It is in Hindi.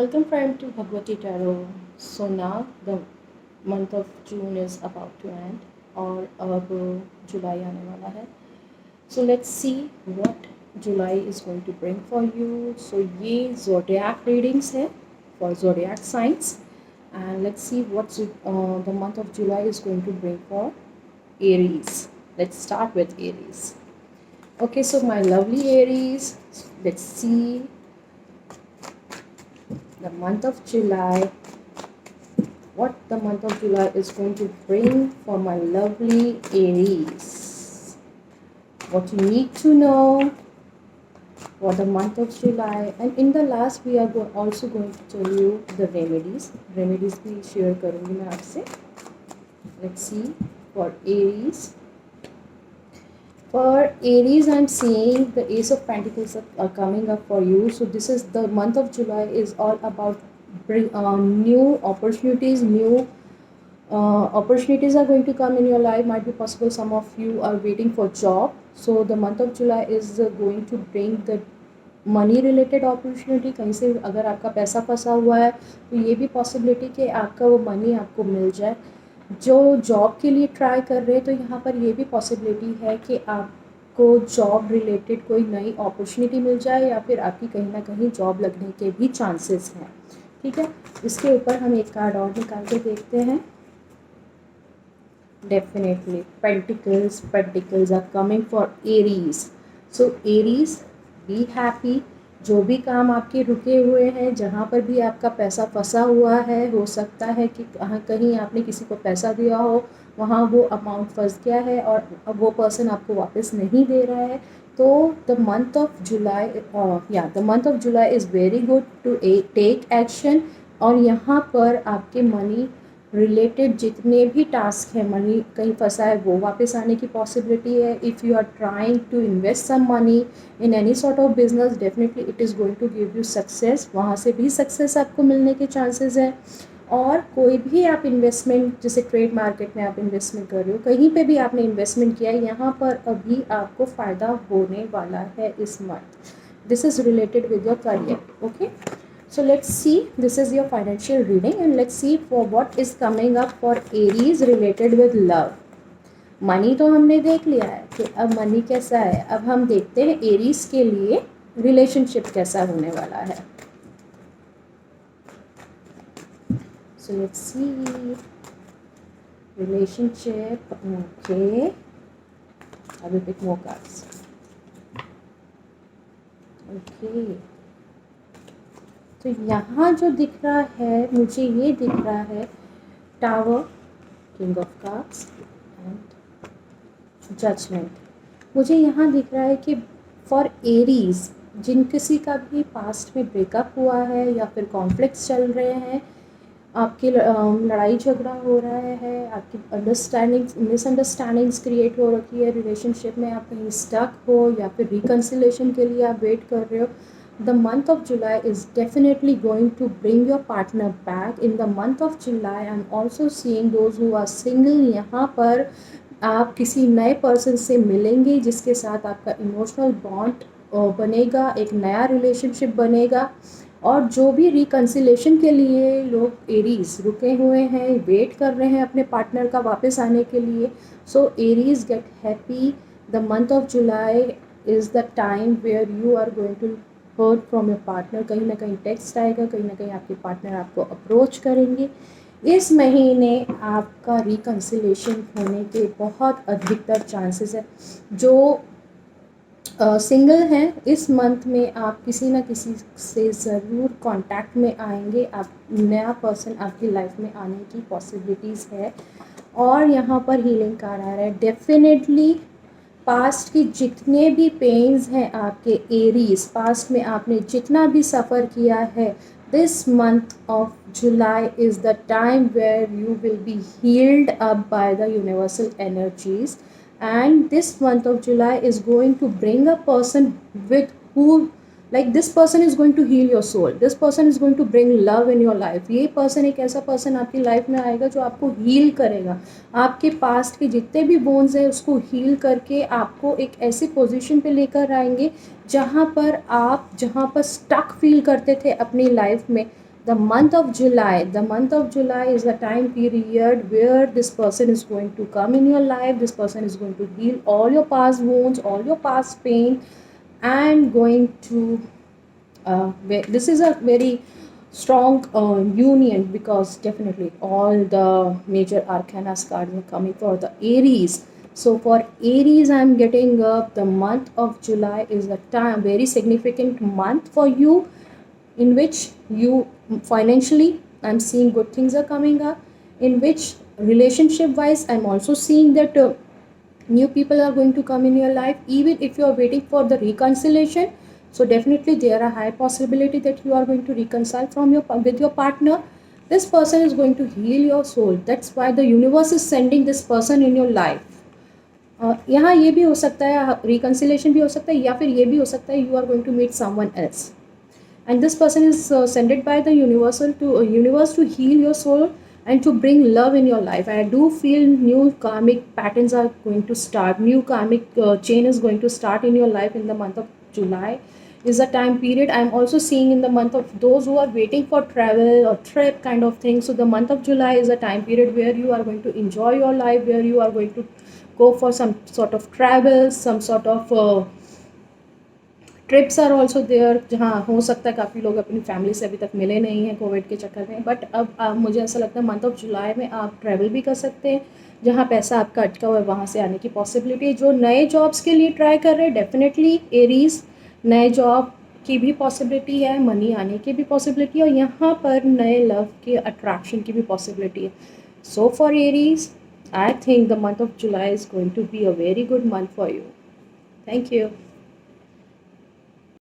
Welcome friend to Bhagwati Tarot. So now the month of June is about to end और अब जुलाई आने वाला है. So let's see what July is going to bring for you. So ये zodiac readings है for zodiac signs and let's see what the month of July is going to bring for Aries. Let's start with Aries. Okay, so my lovely Aries, let's see the month of July, what the month of July is going to bring for my lovely Aries. What you need to know for the month of July, and in the last we are also going to tell you the remedies भी share करूँगी मैं आपसे. Let's see for Aries. For Aries, I'm seeing the Ace of Pentacles are coming up for you. So this is the month of July is all about new opportunities. New opportunities are going to come in your life. Might be possible some of you are waiting for job. So the month of July is going to bring the money related opportunity. कहीं से अगर आपका पैसा फंसा हुआ है तो ये भी पॉसिबिलिटी कि आपका वो मनी आपको मिल जाए. जो जॉब के लिए ट्राई कर रहे हैं तो यहाँ पर ये भी पॉसिबिलिटी है कि आपको जॉब रिलेटेड कोई नई अपॉर्चुनिटी मिल जाए या फिर आपकी कहीं ना कहीं जॉब लगने के भी चांसेस हैं. ठीक है, इसके ऊपर हम एक कार्ड और निकाल के देखते हैं. Definitely pentacles are coming for Aries. So Aries, be happy. जो भी काम आपके रुके हुए हैं, जहाँ पर भी आपका पैसा फंसा हुआ है, हो सकता है कि कहीं आपने किसी को पैसा दिया हो, वहाँ वो अमाउंट फंस गया है और अब वो पर्सन आपको वापस नहीं दे रहा है. तो the month of July is very good to take action. और यहाँ पर आपके मनी रिलेटेड जितने भी टास्क हैं, मनी कहीं फंसा है वो वापस आने की पॉसिबिलिटी है. If you are trying to invest some money in any sort of business, definitely it is going to give you success. वहाँ से भी सक्सेस आपको मिलने के चांसेस हैं. और कोई भी आप इन्वेस्टमेंट, जैसे ट्रेड मार्केट में आप इन्वेस्टमेंट कर रहे हो, कहीं पे भी आपने इन्वेस्टमेंट किया है, यहाँ पर अभी आपको फ़ायदा होने वाला है इस month. This is related with your career. Okay, so let's see, this is your financial reading and let's see for what is coming up for Aries related with love. Money तो हमने देख लिया है कि अब मनी कैसा है. अब हम देखते हैं एरीज के लिए रिलेशनशिप कैसा होने वाला है. So let's see relationship. Okay, I will pick more cards. Okay, तो यहाँ जो दिख रहा है, मुझे ये दिख रहा है tower, king of cards and judgement. मुझे यहाँ दिख रहा है कि फॉर एरीज, जिन किसी का भी पास्ट में ब्रेकअप हुआ है या फिर कॉन्फ्लिक्ट्स चल रहे हैं, आपकी लड़ाई झगड़ा हो रहा है, आपकी मिसअंडरस्टैंडिंग्स क्रिएट हो रखी है रिलेशनशिप में, आप कहीं स्टक हो या फिर रिकन्सिलेशन के लिए आप वेट कर रहे हो, the month of July is definitely going to bring your partner back. In the month of July, I'm also seeing those who are single. यहाँ पर आप किसी नए पर्सन से मिलेंगे जिसके साथ आपका इमोशनल बॉन्ड बनेगा, एक नया रिलेशनशिप बनेगा. और जो भी रिकन्सिलेशन के लिए लोग एरीज रुके हुए हैं, वेट कर रहे हैं अपने पार्टनर का वापस आने के लिए, so Aries get happy. The month of July is the time where you are going to heard from your partner. कहीं ना कहीं टेक्स्ट आएगा, कहीं ना कहीं आपके पार्टनर आपको अप्रोच करेंगे. इस महीने आपका रिकन्सिलेशन होने के बहुत अधिकतर चांसेस है. जो सिंगल हैं, इस मंथ में आप किसी ना किसी से ज़रूर कांटेक्ट में आएंगे. आप नया पर्सन आपकी लाइफ में आने की पॉसिबिलिटीज़ है. और यहाँ पर हीलिंग कार्ड आ रहा है. डेफिनेटली पास्ट की जितने भी पेन्स हैं आपके एरीज, पास्ट में आपने जितना भी सफ़र किया है, this month of July is the time where you will be healed up by the universal energies. And this month of July is going to bring a person with who, like this person is going to heal your soul. This person is going to bring love in your life. ये person एक ऐसा person आपकी लाइफ में आएगा जो आपको हील करेगा. आपके पास्ट के जितने भी बोन्स हैं उसको हील करके आपको एक ऐसी पोजीशन पे लेकर आएंगे जहाँ पर स्टक फील करते थे अपनी लाइफ में, The month of July is the time period where this person is going to come in your life. This person is going to heal all your past wounds, all your past pain, and going to this is a very strong union, because definitely all the major arcana cards are coming for the Aries. So for Aries, I'm getting up the month of July is a time very significant month for you, in which you financially, I'm seeing good things are coming up, in which relationship wise, I'm also seeing that new people are going to come in your life, even if you are waiting for the reconciliation. So definitely there are high possibility that you are going to reconcile from your with your partner. This person is going to heal your soul. That's why the universe is sending this person in your life. यहाँ ये भी हो सकता है, रिकन्सिलेशन भी हो सकता है, या फिर ये भी हो सकता है you are going to meet someone else, and this person is sent by the universe to heal your soul and to bring love in your life. I do feel new karmic patterns are going to start, new karmic chain is going to start in your life in the month of July. Is a time period I'm also seeing in the month of those who are waiting for travel or trip kind of thing. So the month of July is a time period where you are going to enjoy your life, where you are going to go for some sort of travel, some sort of trips are also there, जहाँ हो सकता है काफ़ी लोग अपनी फैमिली से अभी तक मिले नहीं हैं कोविड के चक्कर में, बट अब मुझे ऐसा लगता है मंथ ऑफ जुलाई में आप ट्रैवल भी कर सकते हैं, जहाँ पैसा आपका अटका हुआ है वहाँ से आने की पॉसिबिलिटी है। जो नए जॉब्स के लिए ट्राई कर रहे हैं, डेफिनेटली एरीज नए जॉब की भी पॉसिबिलिटी है, मनी आने की भी पॉसिबिलिटी है, और यहाँ पर नए लव के अट्रैक्शन की भी पॉसिबिलिटी है। So for Aries, I think the month of July is going to be a very good month for you. Thank you.